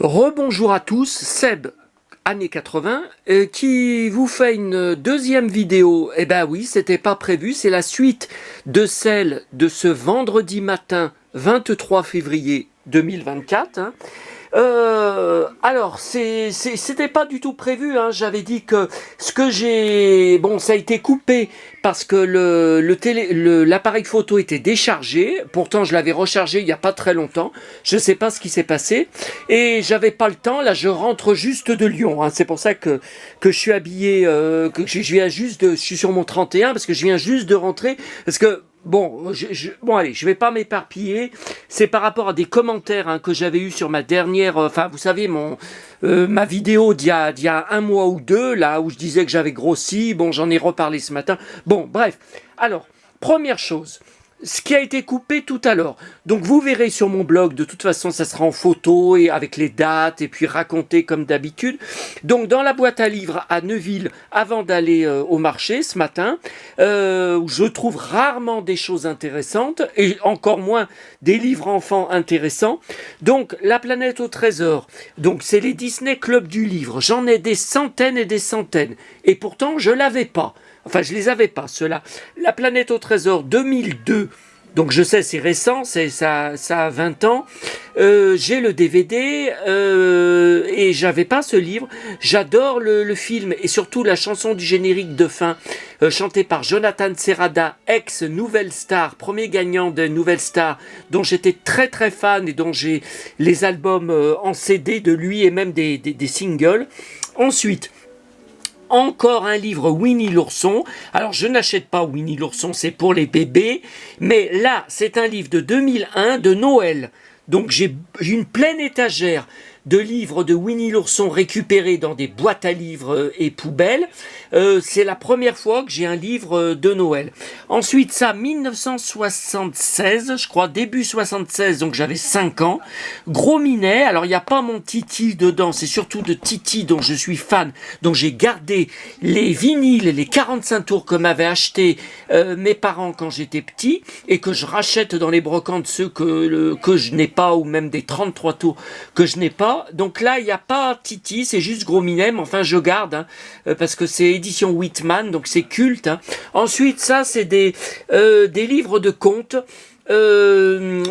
Rebonjour à tous, Seb, années 80, qui vous fait une deuxième vidéo. Eh ben oui, c'était pas prévu, c'est la suite de celle de ce vendredi matin 23 février 2024. Alors, c'était pas du tout prévu, hein. J'avais dit que ce que j'ai... Bon, ça a été coupé parce que l'appareil photo était déchargé. Pourtant, je l'avais rechargé il y a pas très longtemps. Je sais pas ce qui s'est passé. Et j'avais pas le temps. Là, je rentre juste de Lyon, hein. C'est pour ça que je suis habillé, je suis sur mon 31 parce que je viens juste de rentrer. Parce que, bon, allez, je vais pas m'éparpiller. C'est par rapport à des commentaires, hein, que j'avais eu sur ma dernière, vous savez, ma vidéo d'il y a un mois ou deux, là où je disais que j'avais grossi. Bon, j'en ai reparlé ce matin. Bon, bref. Alors, première chose. Ce qui a été coupé tout à l'heure. Donc vous verrez sur mon blog, de toute façon ça sera en photo et avec les dates et puis raconté comme d'habitude. Donc dans la boîte à livres à Neuville, avant d'aller au marché ce matin, où je trouve rarement des choses intéressantes et encore moins des livres enfants intéressants. Donc La planète au trésor, donc c'est les Disney Club du livre. J'en ai des centaines et des centaines et pourtant je l'avais pas. Enfin, je les avais pas, ceux-là. La planète au trésor 2002. Donc je sais, c'est récent, ça a 20 ans. J'ai le DVD et j'avais pas ce livre. J'adore le film et surtout la chanson du générique de fin chantée par Jonathan Serrada, ex Nouvelle Star, premier gagnant de Nouvelle Star, dont j'étais très très fan et dont j'ai les albums en CD de lui et même des singles. Ensuite, encore un livre Winnie l'ourson. Alors je n'achète pas Winnie l'ourson, c'est pour les bébés. Mais là, c'est un livre de 2001 de Noël. Donc j'ai une pleine étagère de livres de Winnie l'ourson récupérés dans des boîtes à livres et poubelles. C'est la première fois que j'ai un livre de Noël. Ensuite, ça, 1976, je crois, début 76, donc j'avais 5 ans. Gros Minet, alors il n'y a pas mon Titi dedans, c'est surtout de Titi dont je suis fan. Donc j'ai gardé les vinyles et les 45 tours que m'avaient acheté mes parents quand j'étais petit et que je rachète dans les brocantes ceux que je n'ai pas ou même des 33 tours que je n'ai pas. Donc là, il n'y a pas Titi, c'est juste Gros Minet, mais enfin je garde, hein, parce que c'est édition Whitman, donc c'est culte, hein. Ensuite, ça, c'est des livres de contes, un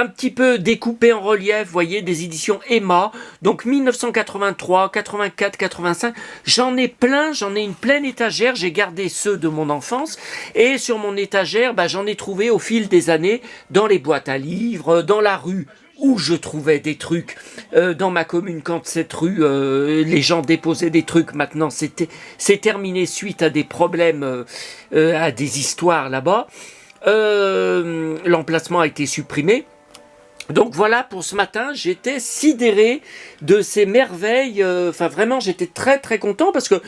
petit peu découpés en relief, vous voyez, des éditions Emma, donc 1983, 84, 85, j'en ai plein, j'en ai une pleine étagère, j'ai gardé ceux de mon enfance, et sur mon étagère, j'en ai trouvé au fil des années, dans les boîtes à livres, dans la rue, où je trouvais des trucs dans ma commune quand cette rue, les gens déposaient des trucs. Maintenant, c'est terminé suite à des problèmes, à des histoires là-bas. L'emplacement a été supprimé. Donc voilà, pour ce matin, j'étais sidéré de ces merveilles. Vraiment, j'étais très très content parce que,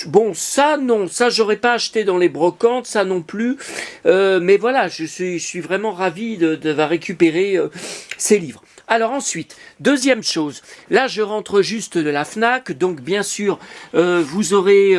bon, ça non, ça j'aurais pas acheté dans les brocantes, ça non plus. Mais voilà, je suis vraiment ravi d'avoir récupéré ces livres. Alors ensuite, deuxième chose, là je rentre juste de la FNAC, donc bien sûr vous aurez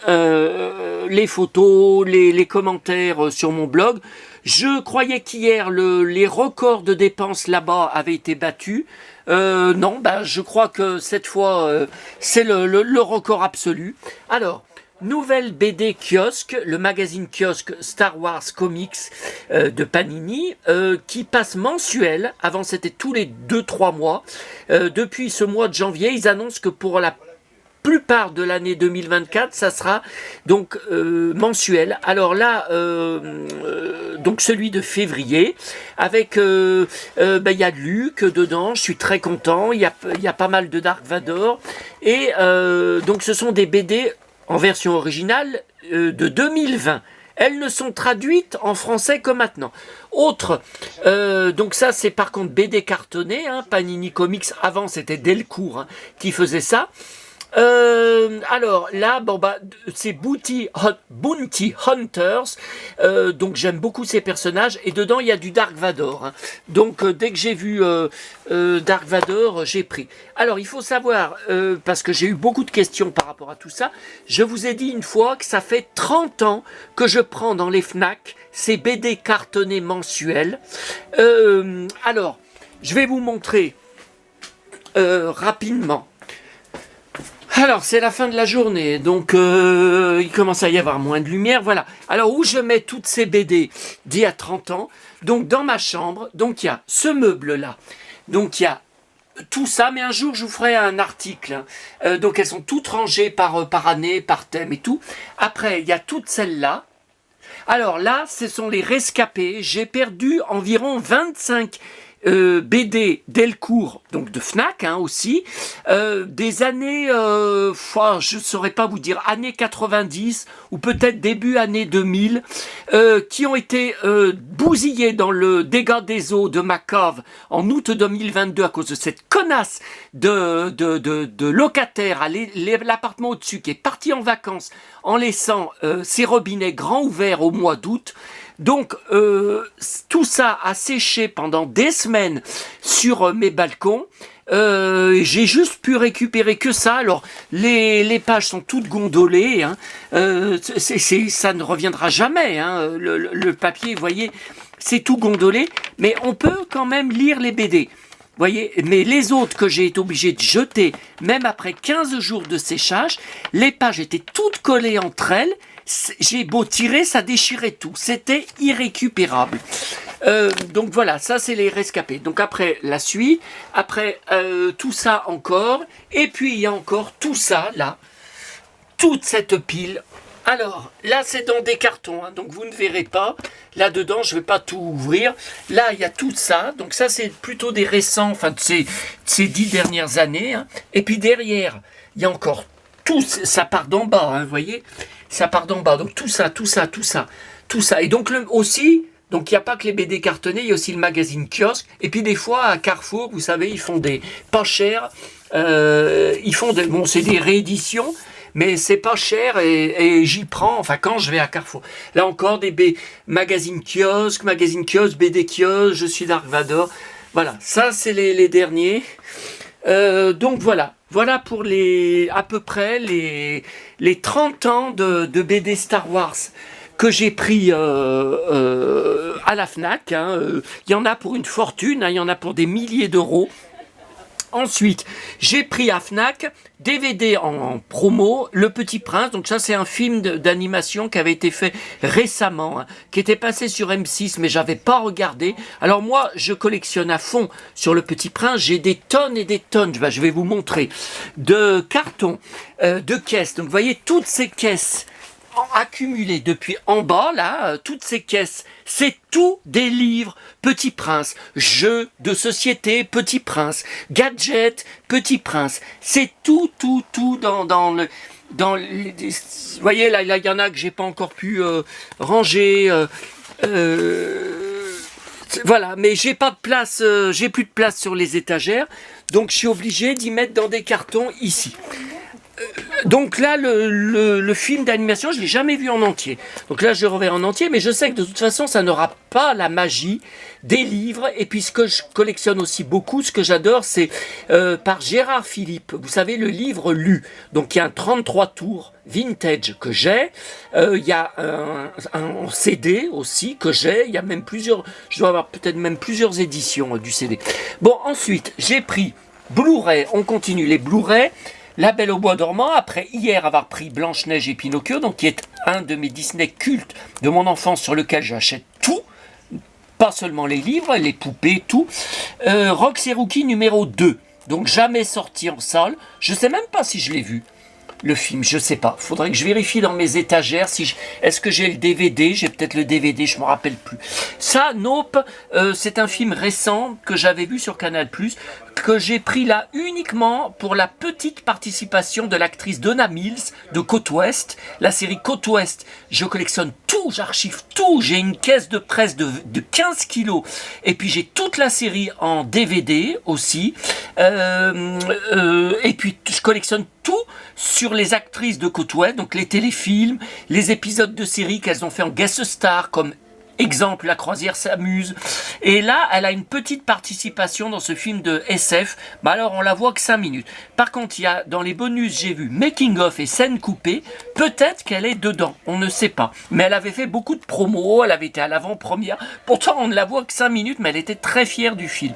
les photos, les commentaires sur mon blog. Je croyais qu'hier les records de dépenses là-bas avaient été battus. Non, je crois que cette fois c'est le record absolu. Alors, nouvelle BD kiosque, le magazine kiosque Star Wars Comics de Panini, qui passe mensuel. Avant c'était tous les 2-3 mois. Depuis ce mois de janvier, ils annoncent que pour la plupart de l'année 2024, ça sera donc mensuel. Alors là, donc celui de février, avec il y a Luke dedans, je suis très content, il y a pas mal de Dark Vador, et donc ce sont des BD en version originale de 2020. Elles ne sont traduites en français que maintenant. Autre, donc ça c'est par contre BD cartonné, hein, Panini Comics, avant c'était Delcourt, hein, qui faisait ça. Alors là, c'est Bounty Hunters, donc j'aime beaucoup ces personnages, et dedans il y a du Dark Vador, hein. Donc dès que j'ai vu Dark Vador, j'ai pris. Alors il faut savoir, parce que j'ai eu beaucoup de questions par rapport à tout ça, je vous ai dit une fois que ça fait 30 ans que je prends dans les FNAC ces BD cartonnés mensuels. Alors, je vais vous montrer rapidement. Alors, c'est la fin de la journée, donc il commence à y avoir moins de lumière, voilà. Alors, où je mets toutes ces BD d'il y a 30 ans? Donc, dans ma chambre, donc il y a ce meuble-là. Donc, il y a tout ça, mais un jour, je vous ferai un article. Donc, elles sont toutes rangées par année, par thème et tout. Après, il y a toutes celles-là. Alors là, ce sont les rescapés. J'ai perdu environ 25 BD Delcourt, donc de Fnac aussi, des années, je ne saurais pas vous dire, années 90 ou peut-être début années 2000, qui ont été bousillés dans le dégât des eaux de ma cave en août 2022 à cause de cette connasse de locataire à l'appartement au-dessus qui est parti en vacances en laissant ses robinets grands ouverts au mois d'août. Donc, tout ça a séché pendant des semaines sur mes balcons. J'ai juste pu récupérer que ça. Alors, les pages sont toutes gondolées. Hein. Ça ne reviendra jamais. Hein. Le papier, vous voyez, c'est tout gondolé. Mais on peut quand même lire les BD. Voyez, mais les autres que j'ai été obligé de jeter, même après 15 jours de séchage, les pages étaient toutes collées entre elles. J'ai beau tirer, ça déchirait tout. C'était irrécupérable. Donc voilà, ça c'est les rescapés. Donc après la suite, après tout ça encore, et puis il y a encore tout ça là, toute cette pile. Alors là c'est dans des cartons, hein, donc vous ne verrez pas. Là-dedans, je ne vais pas tout ouvrir. Là, il y a tout ça. Donc ça, c'est plutôt des récents, enfin de ces 10 dernières années. Hein. Et puis derrière, il y a encore tout. Ça part d'en bas, hein, vous voyez. Ça part d'en bas. Donc tout ça. Et donc aussi, donc il n'y a pas que les BD cartonnés, il y a aussi le magazine kiosque. Et puis des fois, à Carrefour, vous savez, ils font des pas chers. Ils font bon, c'est des rééditions. Mais c'est pas cher et j'y prends, enfin quand je vais à Carrefour. Là encore, des magazines kiosques, BD kiosques, je suis Dark Vador. Voilà, ça c'est les derniers. Donc voilà pour à peu près les 30 ans de BD Star Wars que j'ai pris à la Fnac. Hein. Il y en a pour une fortune, hein, il y en a pour des milliers d'euros. Ensuite, j'ai pris à Fnac DVD en promo, Le Petit Prince. Donc ça, c'est un film d'animation qui avait été fait récemment, hein, qui était passé sur M6, mais j'avais pas regardé. Alors moi, je collectionne à fond sur Le Petit Prince. J'ai des tonnes et des tonnes, je vais vous montrer, de cartons, de caisses. Donc vous voyez, toutes ces caisses accumulées depuis en bas, là, toutes ces caisses, c'est tout des livres Petit Prince, jeux de société Petit Prince, gadgets Petit Prince, c'est tout dans vous voyez, là, il y en a que j'ai pas encore pu ranger, voilà, mais j'ai pas de place, j'ai plus de place sur les étagères, donc je suis obligé d'y mettre dans des cartons ici. Donc là, le film d'animation, je ne l'ai jamais vu en entier. Donc là, je le reverrai en entier, mais je sais que de toute façon, ça n'aura pas la magie des livres. Et puis, ce que je collectionne aussi beaucoup, ce que j'adore, c'est par Gérard Philippe. Vous savez, le livre lu. Donc, il y a un 33 tours vintage que j'ai. Il y a un CD aussi que j'ai. Il y a même plusieurs, je dois avoir peut-être même plusieurs éditions du CD. Bon, ensuite, j'ai pris Blu-ray. On continue les Blu-ray. La Belle au bois dormant, après hier avoir pris Blanche-Neige et Pinocchio, donc qui est un de mes Disney cultes de mon enfance sur lequel j'achète tout, pas seulement les livres, les poupées, tout. Rox et Rookie numéro 2, donc jamais sorti en salle, je sais même pas si je l'ai vu. Le film, je sais pas. Faudrait que je vérifie dans mes étagères si est-ce que j'ai le DVD. J'ai peut-être le DVD, je me rappelle plus. Ça, Nope, c'est un film récent que j'avais vu sur Canal+, que j'ai pris là uniquement pour la petite participation de l'actrice Donna Mills de Côte Ouest. La série Côte Ouest, je collectionne tout, j'archive tout. J'ai une caisse de presse de 15 kilos. Et puis j'ai toute la série en DVD aussi. Et puis je collectionne tout sur les actrices de Côte Ouest, donc les téléfilms, les épisodes de séries qu'elles ont fait en guest star comme Exemple, la croisière s'amuse. Et là, elle a une petite participation dans ce film de SF. Bah alors, on la voit que 5 minutes. Par contre, il y a dans les bonus, j'ai vu making of et scène coupée. Peut-être qu'elle est dedans, on ne sait pas. Mais elle avait fait beaucoup de promos, elle avait été à l'avant-première. Pourtant, on ne la voit que 5 minutes, mais elle était très fière du film.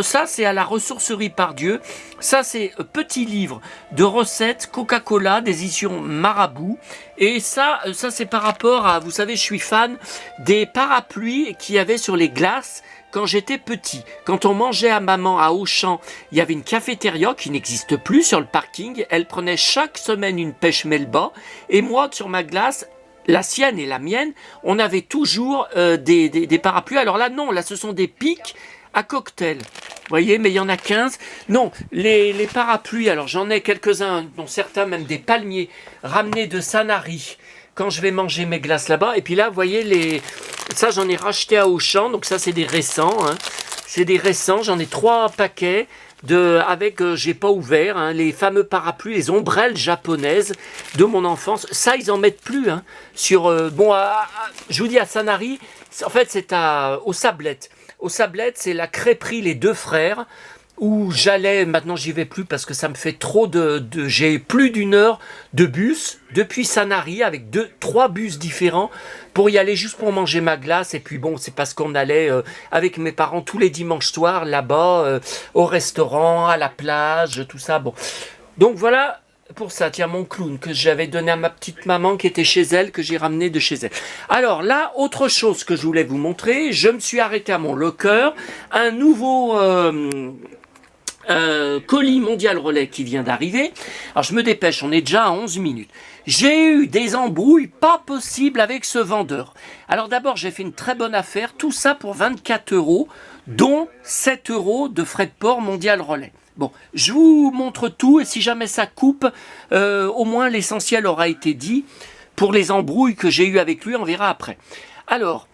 Ça, c'est à la ressourcerie par Dieu. Ça, c'est petit livre de recettes Coca-Cola, des éditions Marabout. Et ça c'est par rapport à, vous savez, je suis fan des parapluies qu'il y avait sur les glaces quand j'étais petit. Quand on mangeait à maman à Auchan, il y avait une cafétéria qui n'existe plus sur le parking. Elle prenait chaque semaine une pêche Melba. Et moi, sur ma glace, la sienne et la mienne, on avait toujours des parapluies. Alors là, non, là, ce sont des pics à cocktail. Vous voyez, mais il y en a 15. Non, les parapluies, alors j'en ai quelques-uns, dont certains même des palmiers, ramenés de Sanary, quand je vais manger mes glaces là-bas. Et puis là, vous voyez, ça j'en ai racheté à Auchan, donc ça c'est des récents. Hein. C'est des récents, j'en ai 3 paquets avec, j'ai pas ouvert, hein, les fameux parapluies, les ombrelles japonaises de mon enfance. Ça, ils en mettent plus. Hein, je vous dis, à Sanary, en fait c'est aux Sablettes. Aux Sablettes, c'est la crêperie Les Deux Frères, où j'allais, maintenant j'y vais plus parce que ça me fait trop j'ai plus d'1 heure de bus, depuis Sanary, avec 3 bus différents, pour y aller juste pour manger ma glace. Et puis bon, c'est parce qu'on allait avec mes parents tous les dimanches soirs, là-bas, au restaurant, à la plage, tout ça. Bon, donc voilà. Pour ça, tiens, mon clown que j'avais donné à ma petite maman qui était chez elle, que j'ai ramené de chez elle. Alors là, autre chose que je voulais vous montrer, je me suis arrêté à mon locker, un nouveau colis mondial relais qui vient d'arriver. Alors je me dépêche, on est déjà à 11 minutes. J'ai eu des embrouilles pas possibles avec ce vendeur. Alors d'abord, j'ai fait une très bonne affaire, tout ça pour 24 €, dont 7 € de frais de port mondial relais. Bon, je vous montre tout et si jamais ça coupe, au moins l'essentiel aura été dit. Pour les embrouilles que j'ai eues avec lui, on verra après. Alors,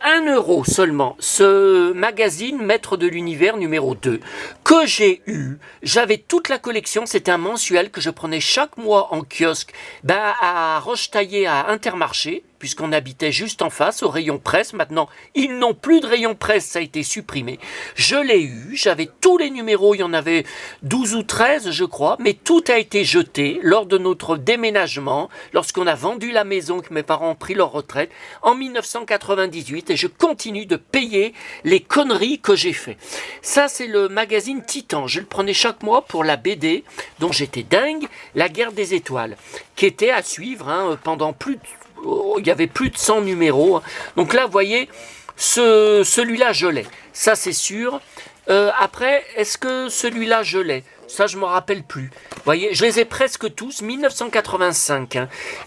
1 € seulement, ce magazine Maître de l'Univers numéro 2, que j'ai eu, j'avais toute la collection, c'était un mensuel que je prenais chaque mois en kiosque à Rochetaillé à Intermarché, puisqu'on habitait juste en face, au rayon presse. Maintenant, ils n'ont plus de rayon presse, ça a été supprimé. Je l'ai eu, j'avais tous les numéros, il y en avait 12 ou 13, je crois, mais tout a été jeté lors de notre déménagement, lorsqu'on a vendu la maison, que mes parents ont pris leur retraite, en 1998, et je continue de payer les conneries que j'ai fait. Ça, c'est le magazine Titan. Je le prenais chaque mois pour la BD, dont j'étais dingue, La Guerre des Étoiles, qui était à suivre pendant il y avait plus de 100 numéros. Donc là, vous voyez, celui-là, je l'ai. Ça, c'est sûr. Après, est-ce que celui-là, je l'ai? Ça, je ne me rappelle plus. Vous voyez, je les ai presque tous. 1985.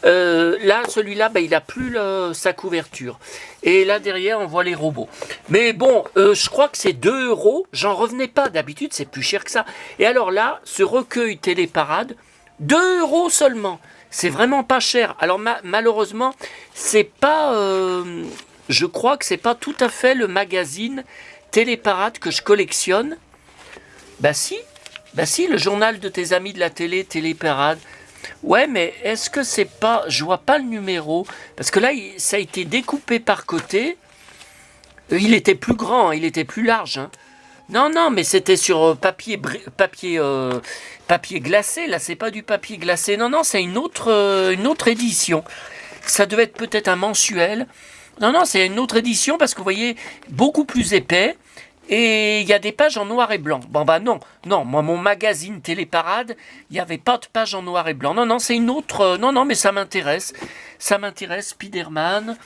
Là, celui-là, il n'a plus sa couverture. Et là, derrière, on voit les robots. Mais bon, je crois que c'est 2 €. J'en revenais pas. D'habitude, c'est plus cher que ça. Et alors là, ce recueil Téléparade, 2 € seulement. C'est vraiment pas cher. Alors malheureusement, c'est pas. Je crois que c'est pas tout à fait le magazine Téléparade que je collectionne. Bah si, le journal de tes amis de la télé, Téléparade. Ouais, mais est-ce que c'est pas. Je vois pas le numéro. Parce que là, ça a été découpé par côté. Il était plus grand, il était plus large. Hein. Non, mais c'était sur papier glacé. Là, c'est pas du papier glacé. Non, c'est une autre édition. Ça devait être peut-être un mensuel. Non, c'est une autre édition parce que vous voyez, beaucoup plus épais. Et il y a des pages en noir et blanc. Non, moi, mon magazine Téléparade, il n'y avait pas de page en noir et blanc. Non, c'est une autre. Non, mais ça m'intéresse. Ça m'intéresse, Spider-Man.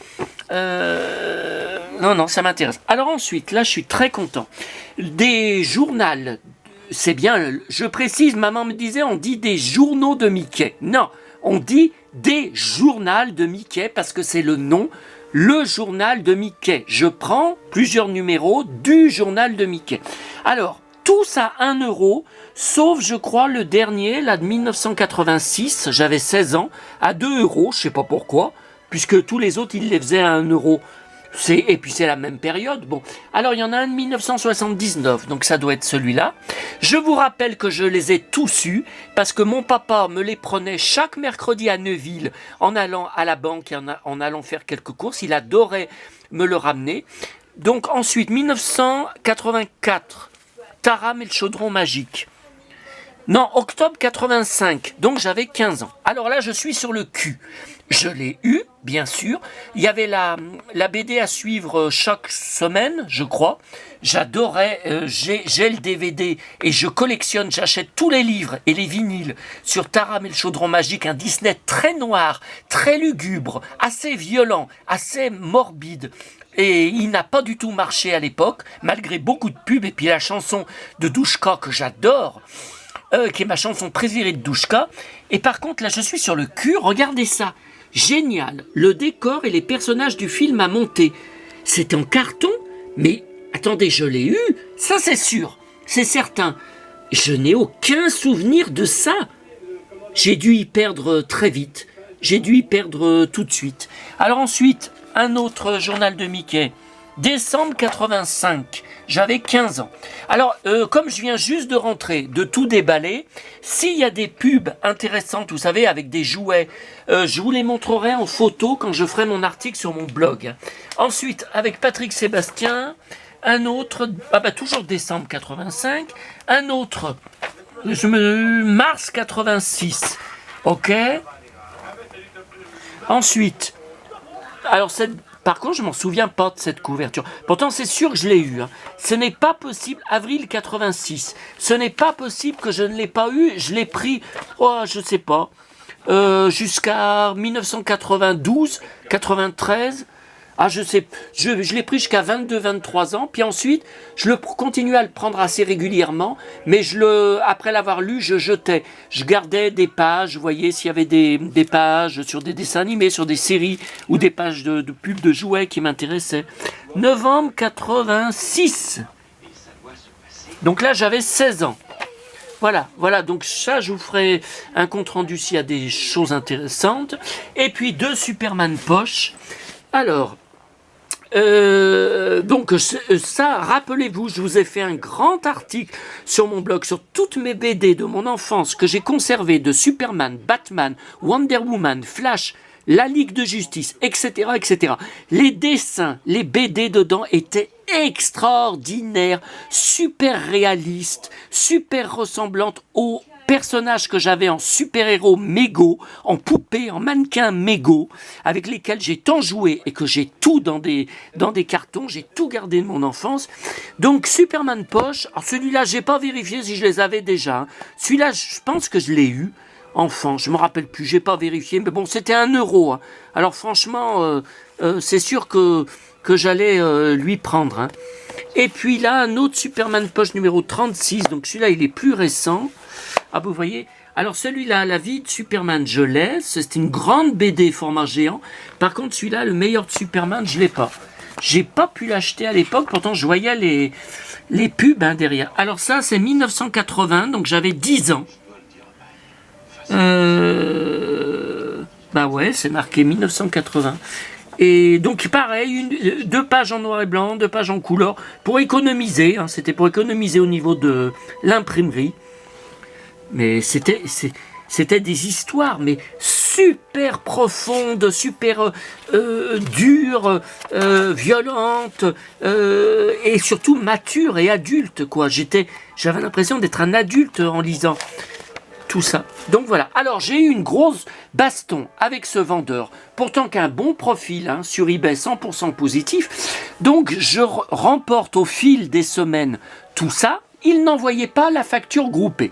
Non, ça m'intéresse. Alors ensuite, là, je suis très content. Des journaux, c'est bien, je précise, maman me disait, on dit des journaux de Mickey. Non, on dit des journaux de Mickey parce que c'est le nom, le journal de Mickey. Je prends plusieurs numéros du journal de Mickey. Alors, tous à 1 €, sauf, je crois, le dernier, là, de 1986, j'avais 16 ans, à 2 €, je sais pas pourquoi, puisque tous les autres, ils les faisaient à 1 €. Et puis c'est la même période. Bon, alors il y en a un de 1979, donc ça doit être celui-là. Je vous rappelle que je les ai tous eus parce que mon papa me les prenait chaque mercredi à Neuville en allant à la banque et en allant faire quelques courses. Il adorait me le ramener. Donc ensuite 1984, Taram et le chaudron magique. Non, octobre 85, donc j'avais 15 ans. Alors là, je suis sur le cul. Je l'ai eu, bien sûr. Il y avait la BD à suivre chaque semaine, je crois. J'adorais, j'ai le DVD et je collectionne, j'achète tous les livres et les vinyles sur Taram et le chaudron magique, un Disney très noir, très lugubre, assez violent, assez morbide. Et il n'a pas du tout marché à l'époque, malgré beaucoup de pubs. Et puis la chanson de Douchka que j'adore, qui est ma chanson préférée de Douchka. Et par contre, là, je suis sur le cul. Regardez ça. Génial. Le décor et les personnages du film à monter. C'est en carton, mais attendez, je l'ai eu. Ça, c'est sûr. C'est certain. Je n'ai aucun souvenir de ça. J'ai dû y perdre très vite. J'ai dû y perdre tout de suite. Alors ensuite, un autre journal de Mickey. Décembre 85, j'avais 15 ans. Alors, comme je viens juste de rentrer, de tout déballer, s'il y a des pubs intéressantes, vous savez, avec des jouets, je vous les montrerai en photo quand je ferai mon article sur mon blog. Ensuite, avec Patrick Sébastien, un autre, toujours décembre 85, un autre, mars 86, ok. Ensuite, alors par contre, je m'en souviens pas de cette couverture. Pourtant, c'est sûr que je l'ai eu. Hein. Ce n'est pas possible. Avril 86. Ce n'est pas possible que je ne l'ai pas eu. Je l'ai pris, je sais pas, jusqu'à 1992, 93. Je sais, je l'ai pris jusqu'à 22-23 ans, puis ensuite, je continue à le prendre assez régulièrement, mais après l'avoir lu, je jetais. Je gardais des pages, vous voyez, s'il y avait des pages sur des dessins animés, sur des séries, ou des pages de pubs de jouets qui m'intéressaient. Novembre 86. Donc là, j'avais 16 ans. Voilà, donc ça, je vous ferai un compte-rendu s'il y a des choses intéressantes. Et puis, 2 Superman poche. Alors, ça, rappelez-vous, je vous ai fait un grand article sur mon blog sur toutes mes BD de mon enfance que j'ai conservées de Superman, Batman, Wonder Woman, Flash, la Ligue de Justice, etc., etc. Les dessins, les BD dedans étaient extraordinaires, super réalistes, super ressemblantes aux personnages que j'avais en super-héros mégo, en poupées, en mannequins mégo, avec lesquels j'ai tant joué et que j'ai tout dans des cartons, j'ai tout gardé de mon enfance. Donc Superman poche, alors celui-là, j'ai pas vérifié si je les avais déjà. Celui-là, je pense que je l'ai eu enfant, je me rappelle plus, j'ai pas vérifié, mais bon, c'était 1 euro. Hein. Alors franchement, c'est sûr que j'allais lui prendre. Hein. Et puis là, un autre Superman poche numéro 36, donc celui-là, il est plus récent. Ah, vous voyez, alors celui-là, La vie de Superman, je l'ai. C'est une grande BD format géant. Par contre, celui-là, le meilleur de Superman, je l'ai pas. J'ai pas pu l'acheter à l'époque, pourtant je voyais les pubs derrière. Alors ça, c'est 1980, donc j'avais 10 ans. Ouais, c'est marqué 1980. Et donc pareil, 2 pages en noir et blanc, 2 pages en couleur, pour économiser. Hein, c'était pour économiser au niveau de l'imprimerie. Mais c'était des histoires, mais super profondes, super dures, violentes, et surtout matures et adultes, quoi. J'avais l'impression d'être un adulte en lisant tout ça. Donc voilà. Alors j'ai eu une grosse baston avec ce vendeur, pourtant qu'un bon profil sur eBay 100% positif. Donc je remporte au fil des semaines tout ça. Il n'envoyait pas la facture groupée.